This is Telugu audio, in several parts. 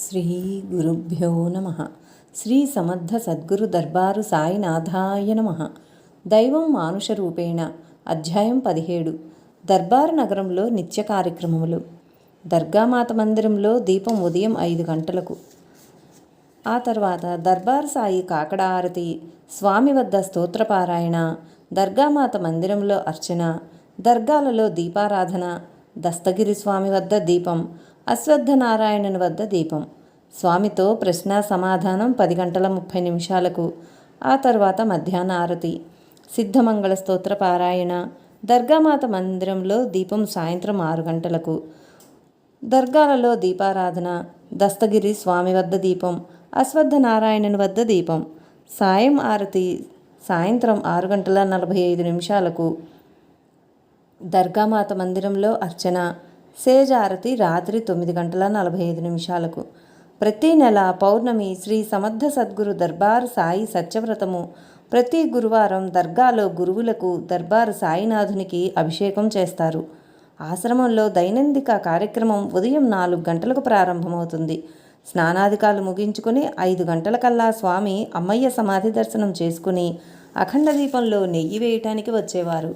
శ్రీ గురుభ్యో నమ. శ్రీ సమర్థ సద్గురు దర్బారు సాయినాథాయ నమ. దైవం మానుష రూపేణ. అధ్యాయం 17. దర్బారు నగరంలో నిత్య కార్యక్రమములు. దర్గామాత మందిరంలో దీపం ఉదయం 5 గంటలకు. ఆ తర్వాత దర్బారు సాయి కాకడ ఆరతి, స్వామి వద్ద స్తోత్రపారాయణ, దర్గామాత మందిరంలో అర్చన, దర్గాలలో దీపారాధన, దస్తగిరి స్వామి వద్ద దీపం, అశ్వత్థనారాయణుని వద్ద దీపం. స్వామితో ప్రశ్న సమాధానం 10:30 ఆ తర్వాత మధ్యాహ్న ఆరతి, సిద్ధమంగళ స్తోత్ర పారాయణ, దర్గామాత మందిరంలో దీపం సాయంత్రం 6 గంటలకు. దర్గాలలో దీపారాధన, దస్తగిరి స్వామి వద్ద దీపం, అశ్వత్థనారాయణుని వద్ద దీపం. సాయం ఆరతి సాయంత్రం 6:45 దర్గామాత మందిరంలో అర్చన, సేజ్ ఆరతి రాత్రి 9:45. ప్రతి నెల పౌర్ణమి శ్రీ సమర్థ సద్గురు దర్బారు సాయి సత్యవ్రతము. ప్రతి గురువారం దర్గాలో గురువులకు దర్బారు సాయినాథునికి అభిషేకం చేస్తారు. ఆశ్రమంలో దైనందిక కార్యక్రమం ఉదయం 4 గంటలకు ప్రారంభమవుతుంది. స్నానాధికాలు ముగించుకుని 5 గంటలకల్లా స్వామి అమ్మయ్య సమాధి దర్శనం చేసుకుని అఖండ దీపంలో నెయ్యి వేయటానికి వచ్చేవారు.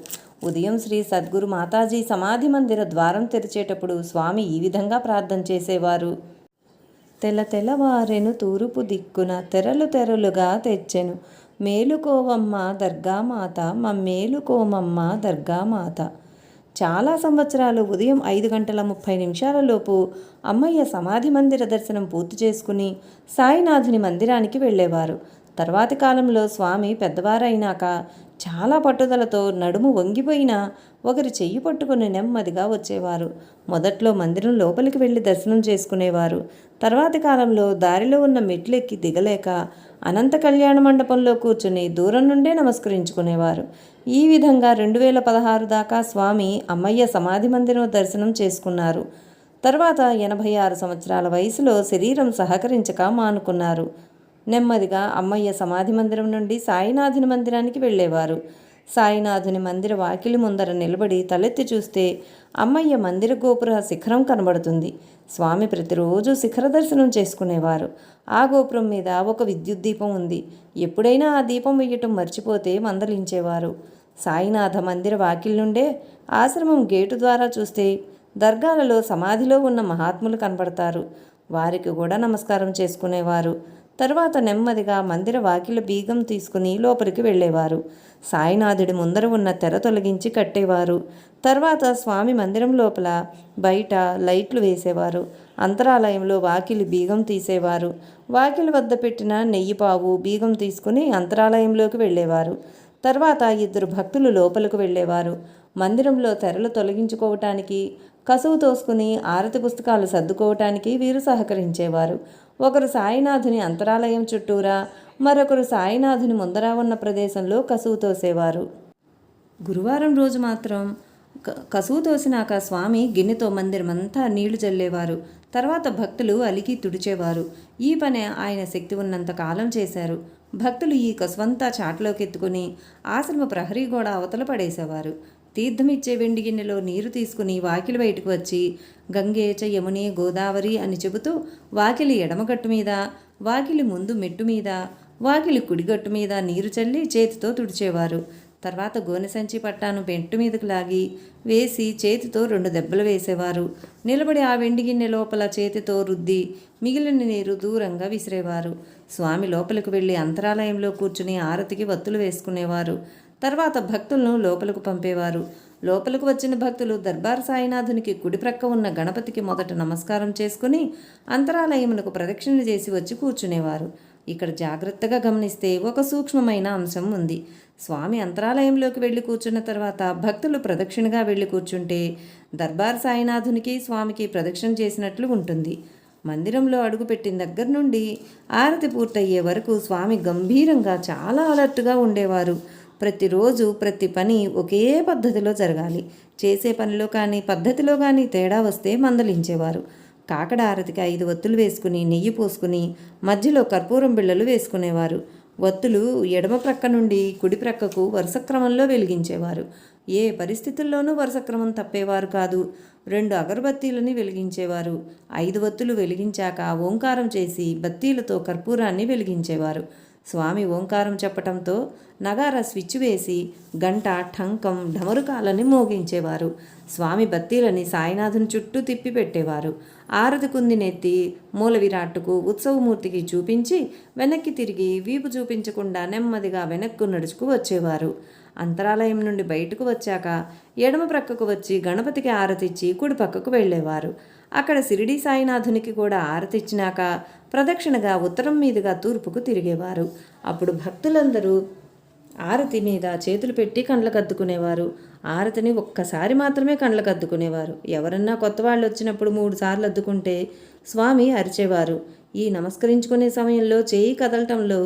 ఉదయం శ్రీ సద్గురు మాతాజీ సమాధి మందిర ద్వారం తెరిచేటప్పుడు స్వామి ఈ విధంగా ప్రార్థన చేసేవారు. తెల్లవారెను తూర్పు దిక్కున తెరలు తెరలుగా తెచ్చెను, మేలుకోవమ్మ దర్గామాత మమ్మేలుకోమమ్మ దర్గామాత. చాలా సంవత్సరాలు ఉదయం 5:30 అమ్మయ్య సమాధి మందిర దర్శనం పూర్తి చేసుకుని సాయినాథుని మందిరానికి వెళ్ళేవారు. తర్వాతి కాలంలో స్వామి పెద్దవారైనాక చాలా పట్టుదలతో నడుము వంగిపోయినా ఒకరి చెయ్యి పట్టుకుని నెమ్మదిగా వచ్చేవారు. మొదట్లో మందిరం లోపలికి వెళ్ళి దర్శనం చేసుకునేవారు. తర్వాతి కాలంలో దారిలో ఉన్న మెట్లెక్కి దిగలేక అనంత కళ్యాణ మండపంలో కూర్చుని దూరం నుండే నమస్కరించుకునేవారు. ఈ విధంగా 2016 దాకా స్వామి అమ్మయ్య సమాధి మందిరం దర్శనం చేసుకున్నారు. తర్వాత 86 సంవత్సరాల వయసులో శరీరం సహకరించక మానుకున్నారు. నెమ్మదిగా అమ్మయ్య సమాధి మందిరం నుండి సాయినాథుని మందిరానికి వెళ్ళేవారు. సాయినాథుని మందిర వాకిలి ముందర నిలబడి తలెత్తి చూస్తే అమ్మయ్య మందిర గోపుర శిఖరం కనబడుతుంది. స్వామి ప్రతిరోజు శిఖర దర్శనం చేసుకునేవారు. ఆ గోపురం మీద ఒక విద్యుత్ దీపం ఉంది. ఎప్పుడైనా ఆ దీపం వేయటం మర్చిపోతే మందలించేవారు. సాయినాథ మందిర వాకిలి నుండే ఆశ్రమం గేటు ద్వారా చూస్తే దర్గాలలో సమాధిలో ఉన్న మహాత్ములు కనబడతారు. వారికి కూడా నమస్కారం చేసుకునేవారు. తర్వాత నెమ్మదిగా మందిర వాకిలి బీగం తీసుకుని లోపలికి వెళ్ళేవారు. సాయినాథుడి ముందర ఉన్న తెర తొలగించి కట్టేవారు. తర్వాత స్వామి మందిరం లోపల బయట లైట్లు వేసేవారు. అంతరాలయంలో వాకిలి బీగం తీసేవారు. వాకిలి వద్ద పెట్టిన నెయ్యిపావు బీగం తీసుకుని అంతరాలయంలోకి వెళ్ళేవారు. తర్వాత 2 భక్తులు లోపలికి వెళ్ళేవారు. మందిరంలో తెరలు తొలగించుకోవటానికి, కసువు తోసుకుని ఆరతి పుస్తకాలు సర్దుకోవటానికి వీరు సహకరించేవారు. ఒకరు సాయినాథుని అంతరాలయం చుట్టూరా, మరొకరు సాయినాథుని ముందర ఉన్న ప్రదేశంలో కసువు తోసేవారు. గురువారం రోజు మాత్రం కసువు తోసినాక స్వామి గిన్నెతో మందిరమంతా నీళ్లు చల్లేవారు. తర్వాత భక్తులు అలికి తుడిచేవారు. ఈ పని ఆయన శక్తి ఉన్నంత కాలం చేశారు. భక్తులు ఈ కసువంతా చాటులోకి ఎత్తుకుని ఆశ్రమ ప్రహరీ గోడ అవతల పడేసేవారు. తీర్థమిచ్చే వెండి గిన్నెలో నీరు తీసుకుని వాకిలి బయటకు వచ్చి గంగే చ యమునే గోదావరి అని చెబుతూ వాకిలి ఎడమగట్టు మీద, వాకిలి ముందు మెట్టు మీద, వాకిలి కుడిగట్టు మీద నీరు చల్లి చేతితో తుడిచేవారు. తర్వాత గోనె సంచి పట్టాను మెట్టు మీదకు లాగి వేసి చేతితో 2 దెబ్బలు వేసేవారు. నిలబడి ఆ వెండి గిన్నె లోపల చేతితో రుద్ది మిగిలిన నీరు దూరంగా విసిరేవారు. స్వామి లోపలికి వెళ్ళి అంతరాలయంలో కూర్చుని ఆరతికి వత్తులు వేసుకునేవారు. తర్వాత భక్తులను లోపలకు పంపేవారు. లోపలకు వచ్చిన భక్తులు దర్బార్ సాయినాథునికి కుడి ప్రక్క ఉన్న గణపతికి మొదట నమస్కారం చేసుకుని అంతరాలయమునకు ప్రదక్షిణ చేసి వచ్చి కూర్చునేవారు. ఇక్కడ జాగ్రత్తగా గమనిస్తే ఒక సూక్ష్మమైన అంశం ఉంది. స్వామి అంతరాలయంలోకి వెళ్ళి కూర్చున్న తర్వాత భక్తులు ప్రదక్షిణగా వెళ్ళి కూర్చుంటే దర్బార్ సాయినాథునికి స్వామికి ప్రదక్షిణ చేసినట్లు ఉంటుంది. మందిరంలో అడుగుపెట్టిన దగ్గర నుండి ఆరతి పూర్తయ్యే వరకు స్వామి గంభీరంగా చాలా అలర్ట్గా ఉండేవారు. ప్రతిరోజు ప్రతి పని ఒకే పద్ధతిలో జరగాలి. చేసే పనిలో కానీ పద్ధతిలో కానీ తేడా వస్తే మందలించేవారు. కాకడ ఆరతికి 5 వత్తులు వేసుకుని నెయ్యి పోసుకుని మధ్యలో కర్పూరం బిళ్ళలు వేసుకునేవారు. వత్తులు ఎడమ ప్రక్క నుండి కుడి ప్రక్కకు వరుస క్రమంలో వెలిగించేవారు. ఏ పరిస్థితుల్లోనూ వరుస క్రమం తప్పేవారు కాదు. 2 అగరబత్తీలని వెలిగించేవారు. 5 వత్తులు వెలిగించాక ఓంకారం చేసి బత్తీలతో కర్పూరాన్ని వెలిగించేవారు. స్వామి ఓంకారం చెప్పటంతో నగారా స్విచ్ వేసి గంట, ఠంకం, ఢమరుకాలని మోగించేవారు. స్వామి బత్తీలని సాయినాథుని చుట్టూ తిప్పి పెట్టేవారు. ఆరతి కుందినెత్తి మూల విరాట్టుకు ఉత్సవమూర్తికి చూపించి వెనక్కి తిరిగి వీపు చూపించకుండా నెమ్మదిగా వెనక్కు నడుచుకు వచ్చేవారు. అంతరాలయం నుండి బయటకు వచ్చాక ఎడమ ప్రక్కకు వచ్చి గణపతికి ఆరతిచ్చి కుడి పక్కకు వెళ్ళేవారు. అక్కడ షిరిడీ సాయినాథునికి కూడా ఆరతిచ్చినాక ప్రదక్షిణగా ఉత్తరం మీదుగా తూర్పుకు తిరిగేవారు. అప్పుడు భక్తులందరూ ఆరతి మీద చేతులు పెట్టి కండ్లకు అద్దుకునేవారు. ఆరతిని ఒక్కసారి మాత్రమే కండ్లకు అద్దుకునేవారు. ఎవరన్నా కొత్త వాళ్ళు వచ్చినప్పుడు 3 సార్లు అద్దుకుంటే స్వామి అరిచేవారు. ఈ నమస్కరించుకునే సమయంలో చేయి కదలటంలో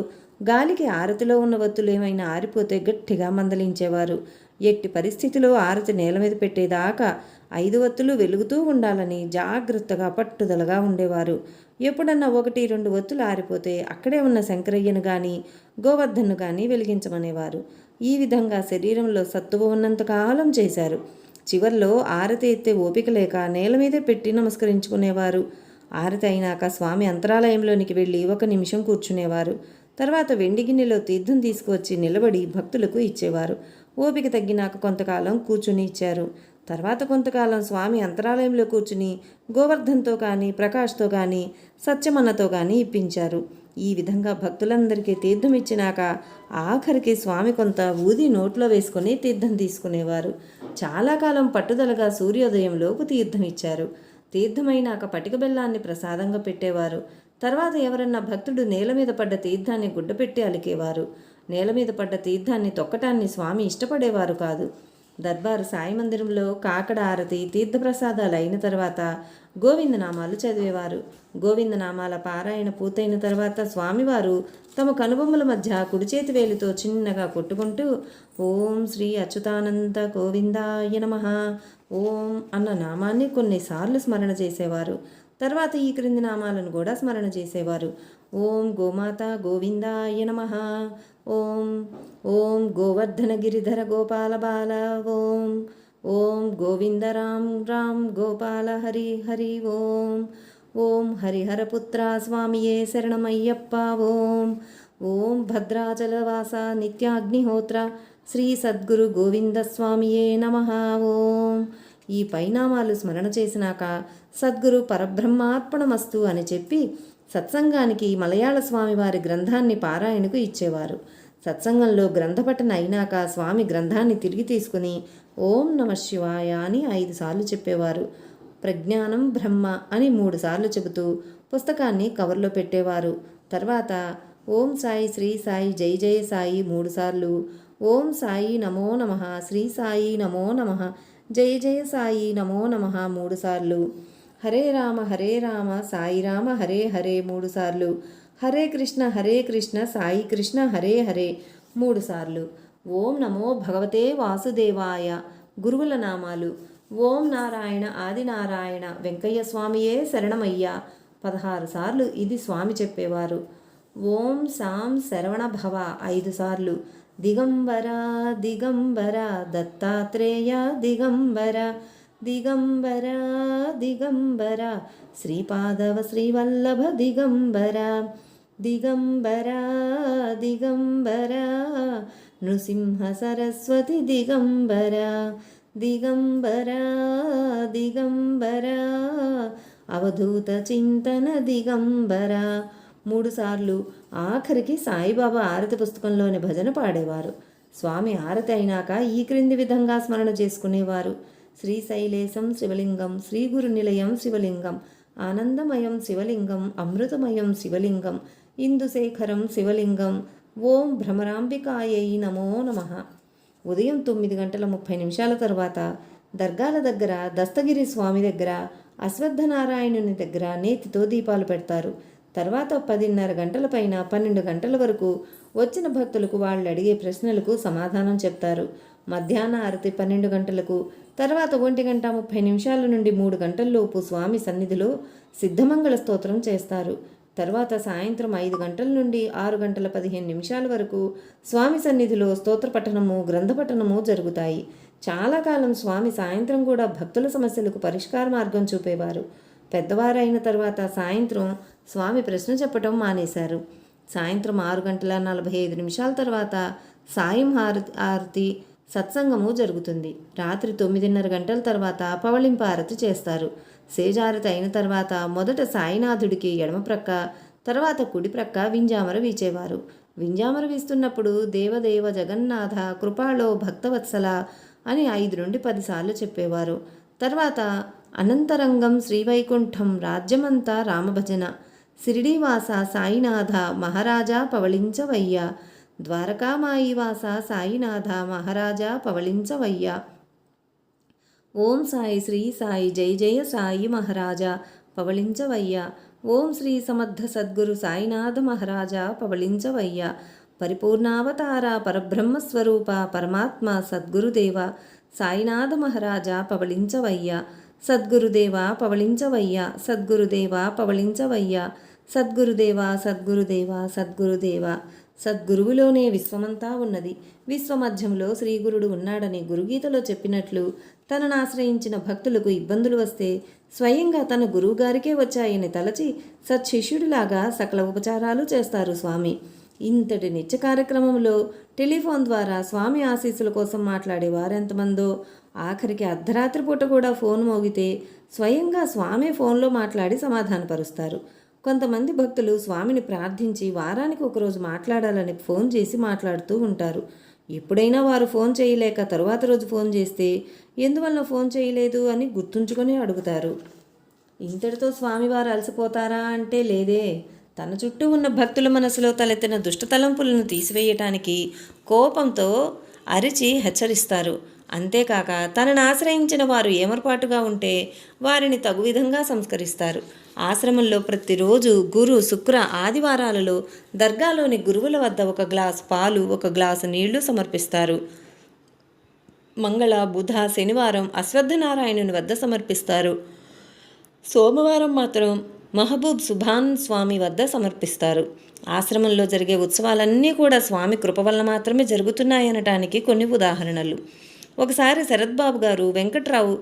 గాలికి ఆరతిలో ఉన్న వత్తులు ఏమైనా ఆరిపోతే గట్టిగా మందలించేవారు. ఎట్టి పరిస్థితిలో ఆరతి నేల మీద పెట్టేదాకా 5 వత్తులు వెలుగుతూ ఉండాలని జాగ్రత్తగా పట్టుదలగా ఉండేవారు. ఎప్పుడన్నా 1-2 వత్తులు ఆరిపోతే అక్కడే ఉన్న శంకరయ్యను కానీ గోవర్ధన్ను కానీ వెలిగించమనేవారు. ఈ విధంగా శరీరంలో సత్తువ ఉన్నంతకాలం చేశారు. చివర్లో ఆరతి ఎత్తే ఓపిక లేక నేల మీదే పెట్టి నమస్కరించుకునేవారు. ఆరతి అయినాక స్వామి అంతరాలయంలోనికి వెళ్ళి 1 నిమిషం కూర్చునేవారు. తర్వాత వెండి గిన్నెలో తీర్థం తీసుకువచ్చి నిలబడి భక్తులకు ఇచ్చేవారు. ఓపిక తగ్గినాక కొంతకాలం కూర్చుని ఇచ్చారు. తర్వాత కొంతకాలం స్వామి అంతరాలయంలో కూర్చుని గోవర్ధన్తో కానీ ప్రకాష్తో కానీ సత్యమన్నతో కానీ ఇప్పించారు. ఈ విధంగా భక్తులందరికీ తీర్థం ఇచ్చినాక ఆఖరికి స్వామి కొంత ఊది నోట్లో వేసుకుని తీర్థం తీసుకునేవారు. చాలా కాలం పట్టుదలగా సూర్యోదయంలోకి తీర్థం ఇచ్చారు. తీర్థమైనాక పటిక బెల్లాన్ని ప్రసాదంగా పెట్టేవారు. తర్వాత ఎవరన్నా భక్తుడు నేల మీద పడ్డ తీర్థాన్ని గుడ్డపెట్టి అలికేవారు. నేల మీద పడ్డ తీర్థాన్ని తొక్కటాన్ని స్వామి ఇష్టపడేవారు కాదు. దర్బారు సాయి మందిరంలో కాకడ ఆరతి తీర్థప్రసాదాలు అయిన తర్వాత గోవిందనామాలు చదివేవారు. గోవిందనామాల పారాయణ పూర్తయిన తర్వాత స్వామివారు తమ కనుబొమ్మల మధ్య కుడి చేతి వేలితో చిన్నగా కొట్టుకుంటూ ఓం శ్రీ అచ్యుతానంద గోవిందాయ నమః ఓం అన్న నామాన్ని కొన్నిసార్లు స్మరణ చేసేవారు. తర్వాత ఈ క్రింది నామాలను కూడా స్మరణ చేసేవారు. ఓం గోమాత గోవిందాయ నమః ఓం ఓం గోవర్ధన గిరిధర గోపాల బాల ఓం ఓం గోవింద రామ్ రామ్ గోపాల హరి హరి ఓం ఓం హరిహరపుత్ర స్వామియే శరణమయ్యప్ప ఓం ఓం భద్రాచలవాస నిత్యాగ్నిహోత్ర శ్రీ సద్గురు గోవింద స్వామియే నమః ఓం. ఈ పైనామాలు స్మరణ చేసినాక సద్గురు పరబ్రహ్మార్పణమస్తు అని చెప్పి సత్సంగానికి మలయాళ స్వామివారి గ్రంథాన్ని పారాయణకు ఇచ్చేవారు. సత్సంగంలో గ్రంథపఠన అయినాక స్వామి గ్రంథాన్ని తిరిగి తీసుకుని ఓం నమ శివాయ అని 5 సార్లు చెప్పేవారు. ప్రజ్ఞానం బ్రహ్మ అని 3 సార్లు చెబుతూ పుస్తకాన్ని కవర్లో పెట్టేవారు. తర్వాత ఓం సాయి శ్రీ సాయి జై జయ సాయి 3 సార్లు, ఓం సాయి నమో నమః శ్రీ సాయి నమో నమః జయ జయ సాయి నమో నమః 3 సార్లు, హరే రామ సాయి రామ హరే హరే 3 సార్లు, హరే కృష్ణ సాయి కృష్ణ హరే హరే 3 సార్లు, ఓం నమో భగవతే వాసుదేవాయ. గురువుల నామాలు ఓం నారాయణ ఆదినారాయణ వెంకయ్య స్వామియే శరణమయ్య 16 సార్లు ఇది స్వామి చెప్పేవారు. ఓం సాం శరవణ భవ 5 సార్లు, దిగంబర దిగంబర దత్తాత్రేయ దిగంబర దిగంబర దిగంబర శ్రీపాదవ శ్రీవల్లభ దిగంబర దిగంబర దిగంబర నృసింహ సరస్వతి దిగంబర దిగంబర దిగంబర అవధూత చింతన దిగంబర 3 సార్లు. ఆఖరికి సాయిబాబా ఆరతి పుస్తకంలోని భజన పాడేవారు. స్వామి ఆరతి అయినాక ఈ క్రింది విధంగా స్మరణ చేసుకునేవారు. శ్రీశైలేశం శివలింగం, శ్రీ గురు నిలయం శివలింగం, ఆనందమయం శివలింగం, అమృతమయం శివలింగం, ఇందుశేఖరం శివలింగం, ఓం భ్రమరాంబికాయై నమో నమః. ఉదయం 9:30 తర్వాత దర్గాల దగ్గర దస్తగిరి స్వామి దగ్గర అశ్వత్థనారాయణుని దగ్గర నేతితో దీపాలు పెడతారు. తర్వాత 10:30 గంటల పైన 12 గంటల వరకు వచ్చిన భక్తులకు వాళ్ళు అడిగే ప్రశ్నలకు సమాధానం చెప్తారు. మధ్యాహ్న ఆరతి 12 గంటలకు, తర్వాత 1:30 నుండి 3 గంటల్లోపు స్వామి సన్నిధిలో సిద్ధమంగళ స్తోత్రం చేస్తారు. తర్వాత సాయంత్రం 5 గంటల నుండి 6 గంటల 15 నిమిషాల వరకు స్వామి సన్నిధిలో స్తోత్రపఠనము, గ్రంథపఠనము జరుగుతాయి. చాలా కాలం స్వామి సాయంత్రం కూడా భక్తుల సమస్యలకు పరిష్కార మార్గం చూపేవారు. పెద్దవారైన తర్వాత సాయంత్రం స్వామి ప్రశ్న చెప్పటం మానేశారు. సాయంత్రం 6 గంటల 45 నిమిషాల తర్వాత సాయం హారతి సత్సంగము జరుగుతుంది. రాత్రి 9:30 గంటల తర్వాత పవళింప హారతి చేస్తారు. సేజారతి అయిన తర్వాత మొదట సాయినాథుడికి ఎడమ ప్రక్క, తర్వాత కుడి ప్రక్క వింజామర వీచేవారు. వింజామర వీస్తున్నప్పుడు దేవదేవ జగన్నాథ కృపాళో భక్తవత్సల అని 5 నుండి 10 సార్లు చెప్పేవారు. తర్వాత అనంతరంగం శ్రీవైకుంఠం రాజ్యమంతా రామభజన, సిరిడీవాస సాయినాథ మహారాజా పవళించవయ్య, ద్వారకామాయివాస సాయినాథ మహారాజా పవళించవయ్య, ఓం సాయి శ్రీ సాయి జయ జయ సాయి మహారాజా పవళించవయ్య, ఓం శ్రీ సమర్థ సద్గురు సాయినాథ మహారాజా పవళించవయ్య, పరిపూర్ణావతార పరబ్రహ్మస్వరూప పరమాత్మ సద్గురుదేవ సాయినాథ మహారాజా పవళించవయ్య, సద్గురుదేవ పవళించవయ్య, సద్గురుదేవ పవళించవయ్య, సద్గురుదేవ సద్గురుదేవ సద్గురుదేవ. సద్గురువులోనే విశ్వమంతా ఉన్నది. విశ్వమధ్యంలో శ్రీగురుడు ఉన్నాడని గురుగీతలో చెప్పినట్లు తనను ఆశ్రయించిన భక్తులకు ఇబ్బందులు వస్తే స్వయంగా తన గురువుగారికే వచ్చాయని తలచి సత్శిష్యుడిలాగా సకల ఉపచారాలు చేస్తారు స్వామి. ఇంతటి నిత్య కార్యక్రమంలో టెలిఫోన్ ద్వారా స్వామి ఆశీస్సుల కోసం మాట్లాడే వారెంతమందో, ఆఖరికి అర్ధరాత్రి పూట కూడా ఫోన్ మోగితే స్వయంగా స్వామి ఫోన్లో మాట్లాడి సమాధానపరుస్తారు. కొంతమంది భక్తులు స్వామిని ప్రార్థించి వారానికి ఒకరోజు మాట్లాడాలని ఫోన్ చేసి మాట్లాడుతూ ఉంటారు. ఎప్పుడైనా వారు ఫోన్ చేయలేక తరువాత రోజు ఫోన్ చేస్తే ఎందువల్ల ఫోన్ చేయలేదు అని గుర్తుంచుకొని అడుగుతారు. ఇంతటితో స్వామివారు అలసిపోతారా అంటే లేదే. తన చుట్టూ ఉన్న భక్తుల మనసులో తలెత్తిన దుష్టతలంపులను తీసివేయటానికి కోపంతో అరిచి హెచ్చరిస్తారు. అంతేకాక తనను ఆశ్రయించిన వారు ఏమరపాటుగా ఉంటే వారిని తగు విధంగా సంస్కరిస్తారు. ఆశ్రమంలో ప్రతిరోజు గురు, శుక్ర, ఆదివారాలలో దర్గాలోని గురువుల వద్ద 1 గ్లాసు పాలు, 1 గ్లాసు నీళ్లు సమర్పిస్తారు. మంగళ, బుధ, శనివారం అశ్వత్థనారాయణుని వద్ద సమర్పిస్తారు. సోమవారం మాత్రం మహబూబ్ సుభాన్ స్వామి వద్ద సమర్పిస్తారు. ఆశ్రమంలో జరిగే ఉత్సవాలన్నీ కూడా స్వామి కృప వల్ల మాత్రమే జరుగుతున్నాయనటానికి కొన్ని ఉదాహరణలు. ఒకసారి శరత్బాబు గారు వెంకట్రావు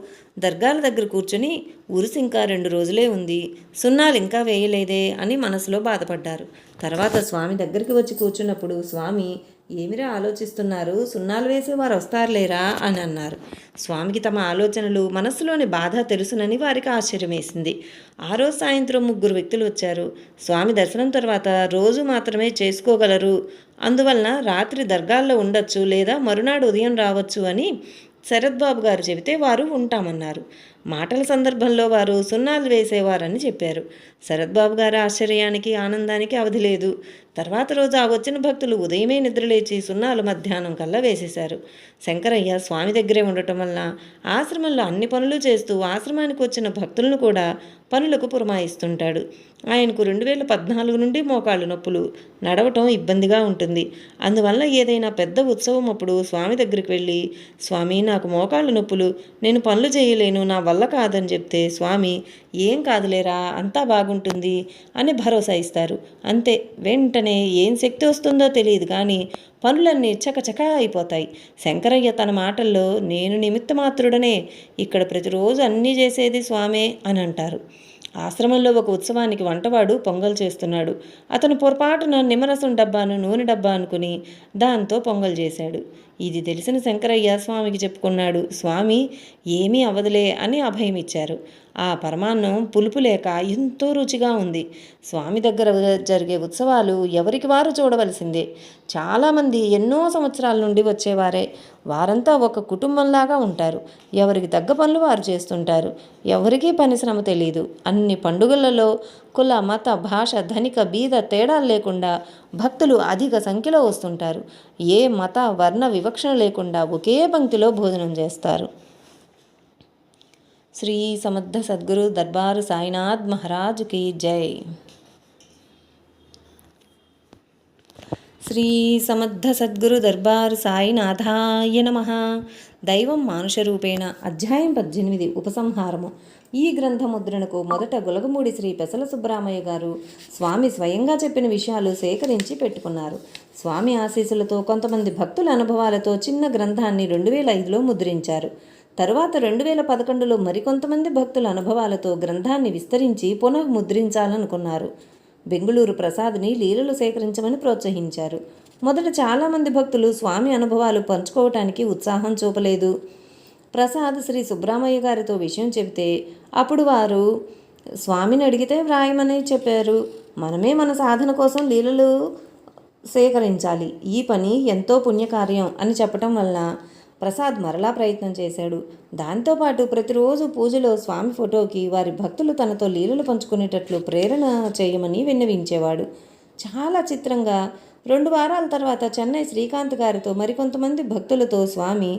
దర్గాల దగ్గర కూర్చొని ఉరుసు ఇంకా 2 రోజులే ఉంది, సున్నాలు ఇంకా వేయలేదే అని మనసులో బాధపడ్డారు. తర్వాత స్వామి దగ్గరికి వచ్చి కూర్చున్నప్పుడు స్వామి, ఏమిరా ఆలోచిస్తున్నారు, సున్నాలు వేసేవారు వస్తారులేరా అని అన్నారు. స్వామికి తమ ఆలోచనలు, మనస్సులోని బాధ తెలుసునని వారికి ఆశ్చర్యం వేసింది. ఆ రోజు సాయంత్రం 3 వ్యక్తులు వచ్చారు. స్వామి దర్శనం తర్వాత రోజు మాత్రమే చేసుకోగలరు, అందువలన రాత్రి దర్గాల్లో ఉండొచ్చు లేదా మరునాడు ఉదయం రావచ్చు అని శరత్బాబు గారు చెబితే వారు ఉంటామన్నారు. మాటల సందర్భంలో వారు సున్నాలు వేసేవారని చెప్పారు. శరత్బాబు గారి ఆశ్చర్యానికి, ఆనందానికి అవధి లేదు. తర్వాత రోజు ఆ వచ్చిన భక్తులు ఉదయమే నిద్రలేచి సున్నాలు మధ్యాహ్నం కల్లా వేసేశారు. శంకరయ్య స్వామి దగ్గరే ఉండటం వల్ల ఆశ్రమంలో అన్ని పనులు చేస్తూ ఆశ్రమానికి వచ్చిన భక్తులను కూడా పనులకు పురమాయిస్తుంటాడు. ఆయనకు 2014 నుండి మోకాళ్ళు నొప్పులు, నడవటం ఇబ్బందిగా ఉంటుంది. అందువల్ల ఏదైనా పెద్ద ఉత్సవం అప్పుడు స్వామి దగ్గరికి వెళ్ళి, స్వామి నాకు మోకాళ్ళు నొప్పులు, నేను పనులు చేయలేను, నా వల్ల కాదని చెప్తే స్వామి ఏం కాదులేరా అంతా బాగుంటుంది అని భరోసా ఇస్తారు. అంతే, వెంటనే ఏం శక్తి వస్తుందో తెలియదు కానీ పనులన్నీ చకచకా అయిపోతాయి. శంకరయ్య తన మాటల్లో నేను నిమిత్త మాత్రుడనే, ఇక్కడ ప్రతిరోజు అన్నీ చేసేది స్వామే అని అంటారు. ఆశ్రమంలో ఒక ఉత్సవానికి వంటవాడు పొంగల్ చేస్తున్నాడు. అతను పొరపాటున నిమ్మరసం డబ్బాను నూనె డబ్బా అనుకుని దాంతో పొంగల్ చేశాడు. ఇది తెలిసిన శంకరయ్య స్వామికి చెప్పుకున్నాడు. స్వామి ఏమీ అవదులే అని అభయం ఇచ్చారు. ఆ పరమాన్నం పులుపు లేక ఎంతో రుచిగా ఉంది. స్వామి దగ్గర జరిగే ఉత్సవాలు ఎవరికి వారు చూడవలసిందే. చాలామంది ఎన్నో సంవత్సరాల నుండి వచ్చేవారే. వారంతా ఒక కుటుంబంలాగా ఉంటారు. ఎవరికి తగ్గ పనులు వారు చేస్తుంటారు. ఎవరికీ పని శ్రమ తెలియదు. అన్ని పండుగలలో కుల, మత, భాష, ధనిక, బీద తేడాలు లేకుండా భక్తులు అధిక సంఖ్యలో వస్తుంటారు. ఏ మత, వర్ణ వివక్షణ లేకుండా ఒకే పంక్తిలో భోజనం చేస్తారు. శ్రీ సమర్థ సద్గురు దర్బారు సాయినాథ్ మహారాజుకి జై. శ్రీ సమర్థ సద్గురు దర్బారు సాయినాథాయ నమః. దైవం మానుష రూపేణ. అధ్యాయం 18 ఉపసంహారము. ఈ గ్రంథ ముద్రణకు మొదట గులగమూడి శ్రీ పెసల సుబ్బరామయ్య గారు స్వామి స్వయంగా చెప్పిన విషయాలు సేకరించి పెట్టుకున్నారు. స్వామి ఆశీస్సులతో కొంతమంది భక్తుల అనుభవాలతో చిన్న గ్రంథాన్ని 2005లో ముద్రించారు. తరువాత 2011లో మరికొంతమంది భక్తుల అనుభవాలతో గ్రంథాన్ని విస్తరించి పునఃముద్రించాలనుకున్నారు. బెంగుళూరు ప్రసాద్ని లీలలు సేకరించమని ప్రోత్సహించారు. మొదట చాలామంది భక్తులు స్వామి అనుభవాలు పంచుకోవటానికి ఉత్సాహం చూపలేదు. ప్రసాద్ శ్రీ సుబ్బరామయ్య గారితో విషయం చెబితే అప్పుడు వారు స్వామిని అడిగితే వ్రాయమని చెప్పారు. మనమే మన సాధన కోసం లీలలు సేకరించాలి, ఈ పని ఎంతో పుణ్యకార్యం అని చెప్పటం వల్ల ప్రసాద్ మరలా ప్రయత్నం చేశాడు. దాంతోపాటు ప్రతిరోజు పూజలో స్వామి ఫోటోకి వారి భక్తులు తనతో లీలలు పంచుకునేటట్లు ప్రేరణ చేయమని విన్నవించేవాడు. చాలా చిత్రంగా 2 వారాల తర్వాత చెన్నై శ్రీకాంత్ గారితో మరికొంతమంది భక్తులతో స్వామి,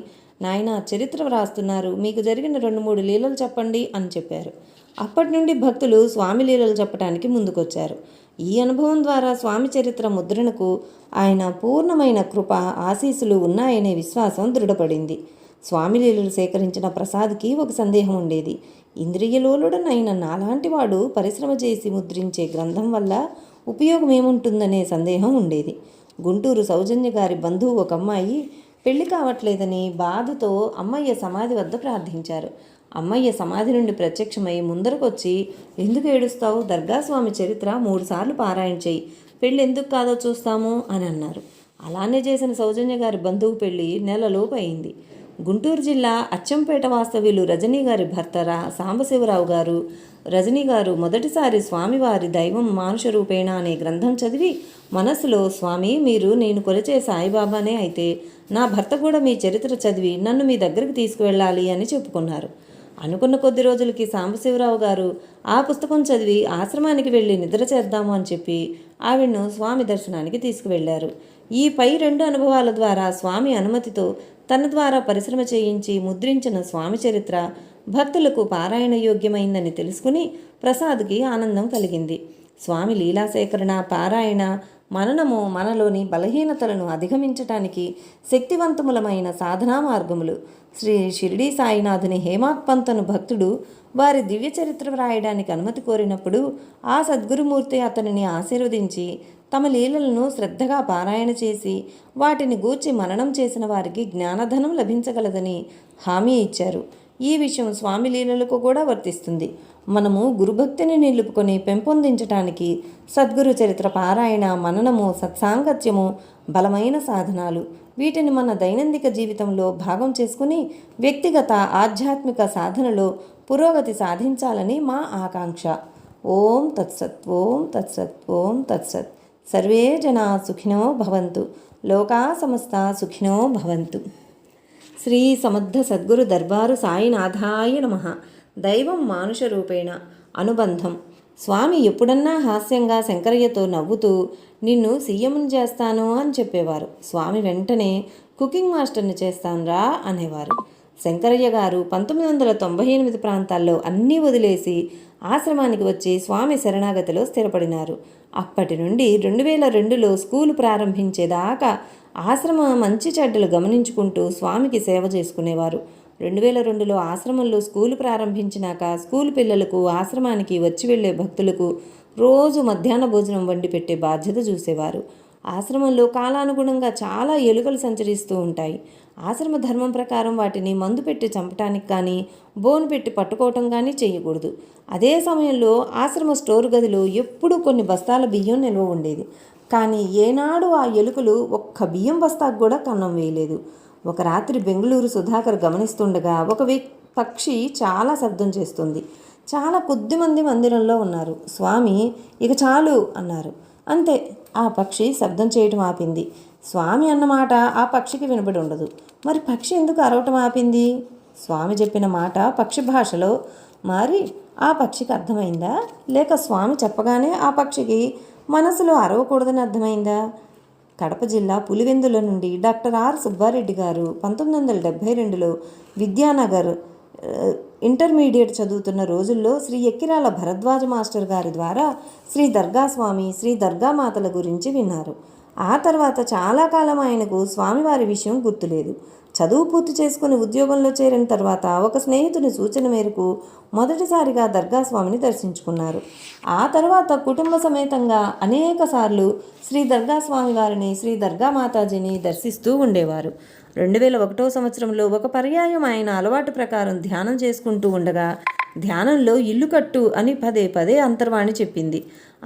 నాయన చరిత్ర వ్రాస్తున్నారు, మీకు జరిగిన 2-3 లీలలు చెప్పండి అని చెప్పారు. అప్పటి నుండి భక్తులు స్వామి లీలలు చెప్పడానికి ముందుకొచ్చారు. ఈ అనుభవం ద్వారా స్వామి చరిత్ర ముద్రణకు ఆయన పూర్ణమైన కృప ఆశీస్సులు ఉన్నాయనే విశ్వాసం దృఢపడింది. స్వామి లీలలు సేకరించిన ప్రసాద్కి ఒక సందేహం ఉండేది. ఇంద్రియలోలుడనైన నాలాంటి వాడు పరిశ్రమ చేసి ముద్రించే గ్రంథం వల్ల ఉపయోగం ఏముంటుందనే సందేహం ఉండేది. గుంటూరు సౌజన్య గారి బంధువు ఒక అమ్మాయి పెళ్లి కావట్లేదని బాధతో అమ్మయ్య సమాధి వద్ద ప్రార్థించారు. అమ్మయ్య సమాధి నుండి ప్రత్యక్షమై ముందరకొచ్చి, ఎందుకు ఏడుస్తావు, దర్గాస్వామి చరిత్ర 3 సార్లు పారాయణ చేయి, పెళ్ళి ఎందుకు కాదో చూస్తాము అని అన్నారు. అలానే చేసిన సౌజన్య గారి బంధువు పెళ్లి నెలలోపు అయింది. గుంటూరు జిల్లా అచ్చంపేట వాస్తవ్యులు రజనీ గారి భర్త సాంబశివరావు గారు, రజనీ గారు మొదటిసారి స్వామివారి దైవం మానుష రూపేణ అనే గ్రంథం చదివి మనసులో, స్వామి మీరు నేను కొలిచే సాయిబాబానే అయితే నా భర్త కూడా మీ చరిత్ర చదివి నన్ను మీ దగ్గరికి తీసుకువెళ్ళాలి అని చెప్పుకున్నారు. అనుకున్న కొద్ది రోజులకి సాంబశివరావు గారు ఆ పుస్తకం చదివి ఆశ్రమానికి వెళ్ళి నిద్ర చేద్దాము అని చెప్పి ఆవిడను స్వామి దర్శనానికి తీసుకువెళ్లారు. ఈ పై 2 అనుభవాల ద్వారా స్వామి అనుమతితో తన ద్వారా పరిశ్రమ చేయించి ముద్రించిన స్వామి చరిత్ర భక్తులకు పారాయణ యోగ్యమైందని తెలుసుకుని ప్రసాద్కి ఆనందం కలిగింది. స్వామి లీలాసేకరణ, పారాయణ, మననము మనలోని బలహీనతలను అధిగమించటానికి శక్తివంతములమైన సాధనా మార్గములు. శ్రీ షిరిడీ సాయినాథుని హేమాత్ పంతను భక్తుడు వారి దివ్య చరిత్ర వ్రాయడానికి అనుమతి కోరినప్పుడు ఆ సద్గురుమూర్తి అతనిని ఆశీర్వదించి తమ లీలలను శ్రద్ధగా పారాయణ చేసి వాటిని గూర్చి మననం చేసిన వారికి జ్ఞానధనం లభించగలదని హామీ ఇచ్చారు. ఈ విషయం స్వామి లీలలకు కూడా వర్తిస్తుంది. మనము గురుభక్తిని నిలుపుకొని పెంపొందించటానికి సద్గురు చరిత్ర పారాయణ, మననము, సత్సాంగత్యము బలమైన సాధనాలు. వీటిని మన దైనందిక జీవితంలో భాగం చేసుకుని వ్యక్తిగత ఆధ్యాత్మిక సాధనలో పురోగతి సాధించాలని మా ఆకాంక్ష. ఓం తత్సత్, ఓం తత్సత్, ఓం తత్సత్. సర్వే జనా సుఖినో భవంతు, లోకా సమస్త సుఖినో భవంతు. శ్రీ సమర్థ సద్గురు దర్బారు సాయినాథాయ నమః. దైవం మానుష రూపేణ. అనుబంధం. స్వామి ఎప్పుడన్నా హాస్యంగా శంకరయ్యతో నవ్వుతూ నిన్ను సీఎంని చేస్తాను అని చెప్పేవారు. స్వామి వెంటనే కుకింగ్ మాస్టర్ని చేస్తానురా అనేవారు. శంకరయ్య గారు 1998 ప్రాంతాల్లో అన్నీ వదిలేసి ఆశ్రమానికి వచ్చి స్వామి శరణాగతిలో స్థిరపడినారు. అప్పటి నుండి 2002లో స్కూలు ప్రారంభించేదాకా ఆశ్రమ మంచి చెడ్డలు గమనించుకుంటూ స్వామికి సేవ చేసుకునేవారు. 2002లో ఆశ్రమంలో స్కూలు ప్రారంభించినాక స్కూలు పిల్లలకు, ఆశ్రమానికి వచ్చి వెళ్లే భక్తులకు రోజు మధ్యాహ్న భోజనం వండి పెట్టే బాధ్యత చూసేవారు. ఆశ్రమంలో కాలానుగుణంగా చాలా ఎలుకలు సంచరిస్తూ ఉంటాయి. ఆశ్రమ ధర్మం ప్రకారం వాటిని మందు పెట్టి చంపటానికి కానీ, బోను పెట్టి పట్టుకోవటం కానీ చేయకూడదు. అదే సమయంలో ఆశ్రమ స్టోర్ గదిలో ఎప్పుడూ కొన్ని బస్తాల బియ్యం నిల్వ ఉండేది. కానీ ఏనాడు ఆ ఎలుకలు ఒక్క బియ్యం బస్తాకు కూడా కన్నం వేయలేదు. ఒక రాత్రి బెంగుళూరు సుధాకర్ గమనిస్తుండగా ఒక పక్షి చాలా శబ్దం చేస్తుంది. చాలా కొద్దిమంది మందిరంలో ఉన్నారు. స్వామి ఇక చాలు అన్నారు. అంతే, ఆ పక్షి శబ్దం చేయటం ఆపింది. స్వామి అన్నమాట ఆ పక్షికి వినబడి ఉండదు. మరి పక్షి ఎందుకు అరవటం ఆపింది? స్వామి చెప్పిన మాట పక్షి భాషలో మరి ఆ పక్షికి అర్థమైందా, లేక స్వామి చెప్పగానే ఆ పక్షికి మనసులో అరవకూడదని అర్థమైందా? కడప జిల్లా పులివెందుల నుండి డాక్టర్ ఆర్ సుబ్బారెడ్డి గారు 1972లో విద్యానగర్ ఇంటర్మీడియట్ చదువుతున్న రోజుల్లో శ్రీ ఎక్కిరాల భరద్వాజ మాస్టర్ గారి ద్వారా శ్రీ దర్గాస్వామి, శ్రీ దర్గామాతల గురించి విన్నారు. ఆ తర్వాత చాలా కాలం ఆయనకు స్వామివారి విషయం గుర్తులేదు. చదువు పూర్తి చేసుకుని ఉద్యోగంలో చేరిన తర్వాత ఒక స్నేహితుని సూచన మేరకు మొదటిసారిగా దర్గా స్వామిని దర్శించుకున్నారు. ఆ తర్వాత కుటుంబ సమేతంగా అనేక సార్లు శ్రీ దర్గా స్వామి వారిని, శ్రీ దర్గా మాతాజీని దర్శిస్తూ ఉండేవారు. 2001 సంవత్సరంలో ఒక పర్యాయం ఆయన అలవాటు ప్రకారం ధ్యానం చేసుకుంటూ ఉండగా ధ్యానంలో ఇల్లు కట్టు అని పదే పదే అంతర్వాణి చెప్పింది.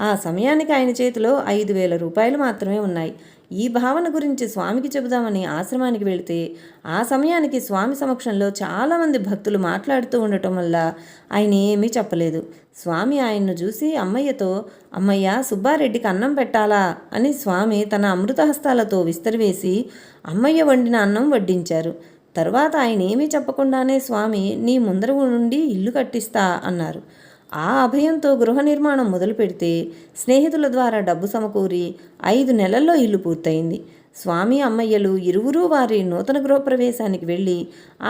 ఆ సమయానికి ఆయన చేతిలో 5,000 రూపాయలు మాత్రమే ఉన్నాయి. ఈ భావన గురించి స్వామికి చెబుదామని ఆశ్రమానికి వెళితే ఆ సమయానికి స్వామి సమక్షంలో చాలామంది భక్తులు మాట్లాడుతూ ఉండటం వల్ల ఆయన ఏమీ చెప్పలేదు. స్వామి ఆయన్ను చూసి అమ్మయ్యతో, అమ్మయ్య సుబ్బారెడ్డికి అన్నం పెట్టాలా అని స్వామి తన అమృతహస్తాలతో విస్తరివేసి అమ్మయ్య వండిన అన్నం వడ్డించారు. తరువాత ఆయన ఏమీ చెప్పకుండానే స్వామి నీ ముందర నుండి ఇల్లు కట్టిస్తా అన్నారు. ఆ అభయంతో గృహ నిర్మాణం మొదలు పెడితే స్నేహితుల ద్వారా డబ్బు సమకూరి 5 నెలల్లో ఇల్లు పూర్తయింది. స్వామి అమ్మయ్యలు ఇరువురూ వారి నూతన గృహప్రవేశానికి వెళ్ళి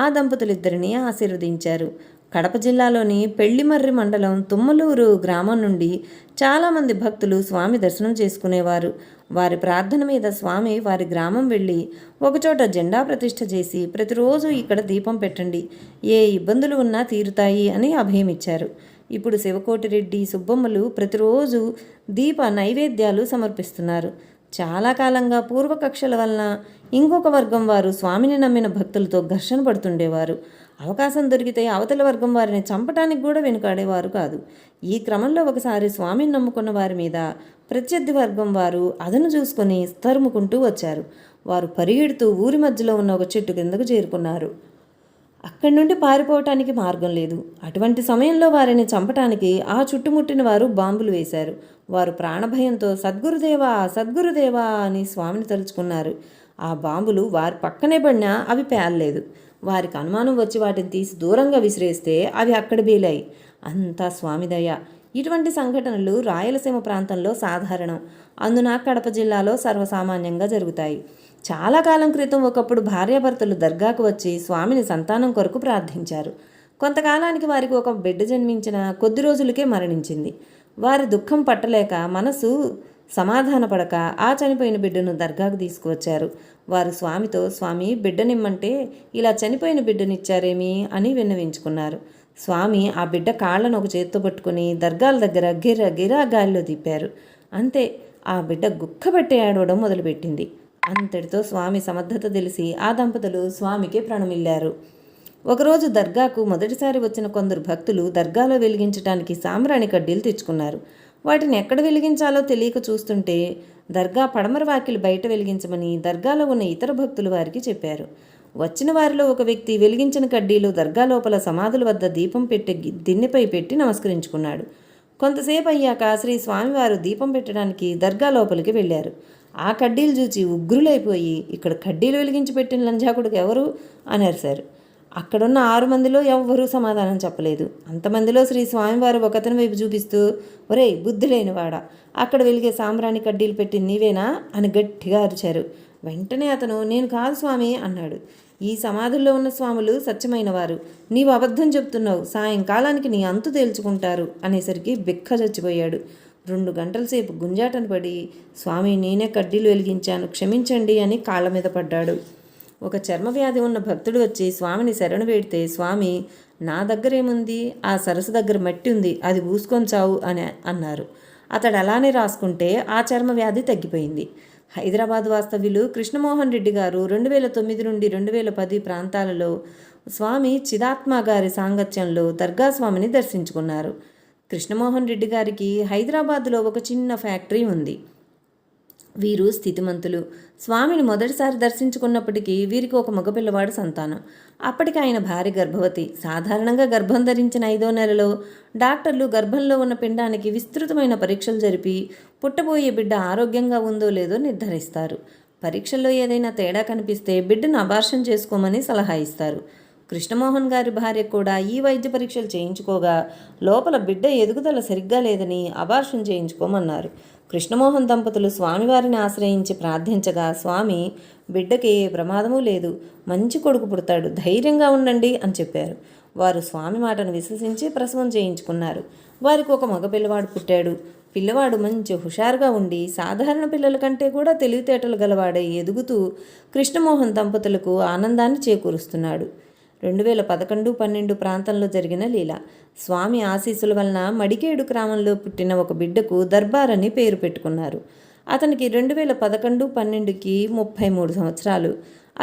ఆ దంపతులిద్దరినీ ఆశీర్వదించారు. కడప జిల్లాలోని పెళ్లిమర్రి మండలం తుమ్మలూరు గ్రామం నుండి చాలామంది భక్తులు స్వామి దర్శనం చేసుకునేవారు. వారి ప్రార్థన మీద స్వామి వారి గ్రామం వెళ్ళి ఒకచోట జెండా ప్రతిష్ఠ చేసి ప్రతిరోజు ఇక్కడ దీపం పెట్టండి, ఏ ఇబ్బందులు ఉన్నా తీరుతాయి అని అభయమిచ్చారు. ఇప్పుడు శివకోటిరెడ్డి, సుబ్బమ్మలు ప్రతిరోజు దీప నైవేద్యాలు సమర్పిస్తున్నారు. చాలా కాలంగా పూర్వకక్షల వలన ఇంకొక వర్గం వారు స్వామిని నమ్మిన భక్తులతో ఘర్షణ పడుతుండేవారు. అవకాశం దొరికితే అవతల వర్గం వారిని చంపటానికి కూడా వెనుకాడేవారు కాదు. ఈ క్రమంలో ఒకసారి స్వామిని నమ్ముకున్న వారి మీద ప్రత్యర్థి వర్గం వారు అదను చూసుకొని తరుముకుంటూ వచ్చారు. వారు పరిగెడుతూ ఊరి మధ్యలో ఉన్న ఒక చెట్టు కిందకు చేరుకున్నారు. అక్కడి నుండి పారిపోవటానికి మార్గం లేదు. అటువంటి సమయంలో వారిని చంపటానికి ఆ చుట్టుముట్టిన వారు బాంబులు వేశారు. వారు ప్రాణభయంతో సద్గురుదేవా సద్గురుదేవా అని స్వామిని తలుచుకున్నారు. ఆ బాంబులు వారి పక్కనే పడినా అవి పేలలేదు. వారికి అనుమానం వచ్చి వాటిని తీసి దూరంగా విసిరేస్తే అవి అక్కడ బీలాయి. అంతా స్వామి దయ. ఇటువంటి సంఘటనలు రాయలసీమ ప్రాంతంలో సాధారణం. అందున కడప జిల్లాలో సర్వసామాన్యంగా జరుగుతాయి. చాలా కాలం క్రితం ఒకప్పుడు భార్యాభర్తలు దర్గాకు వచ్చి స్వామిని సంతానం కొరకు ప్రార్థించారు. కొంతకాలానికి వారికి ఒక బిడ్డ జన్మించిన కొద్ది రోజులకే మరణించింది. వారి దుఃఖం పట్టలేక మనసు సమాధానపడక ఆ చనిపోయిన బిడ్డను దర్గాకు తీసుకువచ్చారు. వారు స్వామితో, స్వామి బిడ్డనిమ్మంటే ఇలా చనిపోయిన బిడ్డనిచ్చారేమి అని విన్నవించుకున్నారు. స్వామి ఆ బిడ్డ కాళ్లను ఒక చేత్తో పట్టుకుని దర్గాల దగ్గర గిర్ర గిరా గాలిలో తిప్పారు. అంతే, ఆ బిడ్డ గుక్కబెట్టి ఏడవడం మొదలుపెట్టింది. అంతటితో స్వామి సమర్థత తెలిసి ఆ దంపతులు స్వామికి ప్రణమిల్లారు. ఒకరోజు దర్గాకు మొదటిసారి వచ్చిన కొందరు భక్తులు దర్గాలో వెలిగించడానికి సాంబ్రాణి కడ్డీలు తెచ్చుకున్నారు. వాటిని ఎక్కడ వెలిగించాలో తెలియక చూస్తుంటే దర్గా పడమర వాకిలి బయట వెలిగించమని దర్గాలో ఉన్న ఇతర భక్తులు వారికి చెప్పారు. వచ్చిన వారిలో ఒక వ్యక్తి వెలిగించిన కడ్డీలు దర్గా లోపల సమాధుల వద్ద దీపం పెట్టే దిన్నెపై పెట్టి నమస్కరించుకున్నాడు. కొంతసేపు అయ్యాక శ్రీ స్వామివారు దీపం పెట్టడానికి దర్గా లోపలికి వెళ్ళారు. ఆ కడ్డీలు చూచి ఉగ్రులైపోయి, ఇక్కడ కడ్డీలు వెలిగించి పెట్టిన లంజాకుడికి ఎవరు అని అరిశారు. అక్కడున్న 6 మందిలో ఎవ్వరూ సమాధానం చెప్పలేదు. అంతమందిలో శ్రీ స్వామివారు ఒకతని వైపు చూపిస్తూ, ఒరేయ్ బుద్ధి లేనివాడా, అక్కడ వెలిగే సాంబ్రాణి కడ్డీలు పెట్టి నీవేనా అని గట్టిగా అరిచారు. వెంటనే అతను, నేను కాదు స్వామి అన్నాడు. ఈ సమాధుల్లో ఉన్న స్వాములు సత్యమైన వారు, నీవు అబద్ధం చెప్తున్నావు, సాయంకాలానికి నీ అంతు తేల్చుకుంటారు అనేసరికి బిక్క చచ్చిపోయాడు. 2 గంటల సేపు గుంజాటను పడి, స్వామి నేనే కడ్డీలు వెలిగించాను, క్షమించండి అని కాళ్ళ మీద పడ్డాడు. ఒక చర్మవ్యాధి ఉన్న భక్తుడు వచ్చి స్వామిని శరణు వేడితే స్వామి, నా దగ్గరేముంది, ఆ సరస్సు దగ్గర మట్టి ఉంది, అది పూసుకొని చావు అని అన్నారు. అతడు అలానే రాసుకుంటే ఆ చర్మవ్యాధి తగ్గిపోయింది. హైదరాబాద్ వాస్తవ్యులు కృష్ణమోహన్ రెడ్డి గారు 2009 నుండి 2010 ప్రాంతాలలో స్వామి చిదాత్మ గారి సాంగత్యంలో దర్గా స్వామిని దర్శించుకున్నారు. కృష్ణమోహన్ రెడ్డి గారికి హైదరాబాద్లో ఒక చిన్న ఫ్యాక్టరీ ఉంది. వీరు స్థితిమంతులు. స్వామిని మొదటిసారి దర్శించుకున్నప్పటికీ వీరికి ఒక మగపిల్లవాడు సంతానం. అప్పటికి ఆయన భార్య గర్భవతి. సాధారణంగా గర్భం ధరించిన 5వ నెలలో డాక్టర్లు గర్భంలో ఉన్న పిండానికి విస్తృతమైన పరీక్షలు జరిపి పుట్టబోయే బిడ్డ ఆరోగ్యంగా ఉందో లేదో నిర్ధారిస్తారు. పరీక్షల్లో ఏదైనా తేడా కనిపిస్తే బిడ్డను అబార్షన్ చేసుకోమని సలహా ఇస్తారు. కృష్ణమోహన్ గారి భార్య కూడా ఈ వైద్య పరీక్షలు చేయించుకోగా లోపల బిడ్డ ఎదుగుదల సరిగ్గా లేదని అబార్షన్ చేయించుకోమన్నారు. కృష్ణమోహన్ దంపతులు స్వామివారిని ఆశ్రయించి ప్రార్థించగా స్వామి, బిడ్డకి ఏ ప్రమాదమూ లేదు, మంచి కొడుకు పుడతాడు, ధైర్యంగా ఉండండి అని చెప్పారు. వారు స్వామి మాటను విశ్వసించి ప్రసవం చేయించుకున్నారు. వారికి ఒక మగపిల్లవాడు పుట్టాడు. పిల్లవాడు మంచి హుషారుగా ఉండి సాధారణ పిల్లల కంటే కూడా తెలివితేటలు గలవాడై ఎదుగుతూ కృష్ణమోహన్ దంపతులకు ఆనందాన్ని చేకూరుస్తున్నాడు. 2011-12 ప్రాంతంలో జరిగిన లీల. స్వామి ఆశీస్సుల వలన మడికేడు గ్రామంలో పుట్టిన ఒక బిడ్డకు దర్బార్ అని పేరు పెట్టుకున్నారు. అతనికి 2011-12కి 33 సంవత్సరాలు.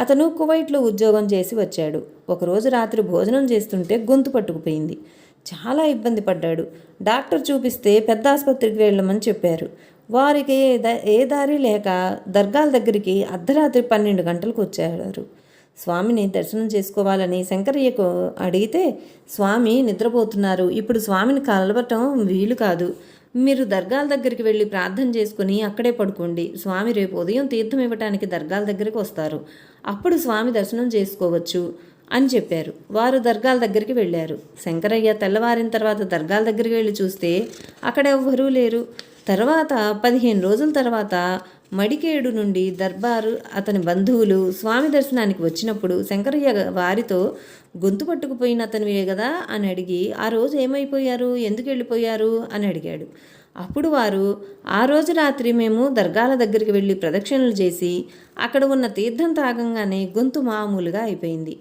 అతను కువైట్లో ఉద్యోగం చేసి వచ్చాడు. ఒకరోజు రాత్రి భోజనం చేస్తుంటే గొంతు పట్టుకుపోయింది. చాలా ఇబ్బంది పడ్డాడు. డాక్టర్ చూపిస్తే పెద్ద ఆసుపత్రికి వెళ్ళమని చెప్పారు. వారికి ఏ దారి లేక దర్గాల దగ్గరికి అర్ధరాత్రి 12 గంటలకు వచ్చారు. స్వామిని దర్శనం చేసుకోవాలని శంకరయ్యకు అడిగితే, స్వామి నిద్రపోతున్నారు, ఇప్పుడు స్వామిని కలవటం వీలు కాదు, మీరు దర్గాల దగ్గరికి వెళ్ళి ప్రార్థన చేసుకుని అక్కడే పడుకోండి, స్వామి రేపు ఉదయం తీర్థం ఇవ్వటానికి దర్గాల దగ్గరికి వస్తారు, అప్పుడు స్వామి దర్శనం చేసుకోవచ్చు అని చెప్పారు. వారు దర్గాల దగ్గరికి వెళ్ళారు. శంకరయ్య తెల్లవారిన తర్వాత దర్గాల దగ్గరికి వెళ్ళి చూస్తే అక్కడ ఎవ్వరూ లేరు. తర్వాత 15 రోజుల తర్వాత మడికేడు నుండి దర్బారు అతని బంధువులు స్వామి దర్శనానికి వచ్చినప్పుడు శంకరయ్య వారితో, గొంతు పట్టుకుపోయిన అతనివే కదా అని అడిగి, ఆ రోజు ఏమైపోయారు, ఎందుకు వెళ్ళిపోయారు అని అడిగాడు. అప్పుడు వారు, ఆ రోజు రాత్రి మేము దర్గాల దగ్గరికి వెళ్ళి ప్రదక్షిణలు చేసి అక్కడ ఉన్న తీర్థం తాగంగానే గొంతు మామూలుగా అయిపోయింది,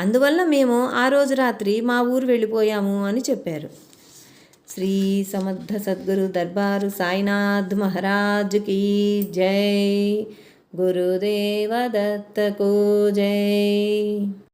అందువల్ల మేము ఆ రోజు రాత్రి మా ఊరు వెళ్ళిపోయాము అని చెప్పారు. శ్రీ సమర్థ సద్గురు దర్బారు సాయినాథ్ మహారాజ్ కీ జై. గురుదేవ దత్త కో జై.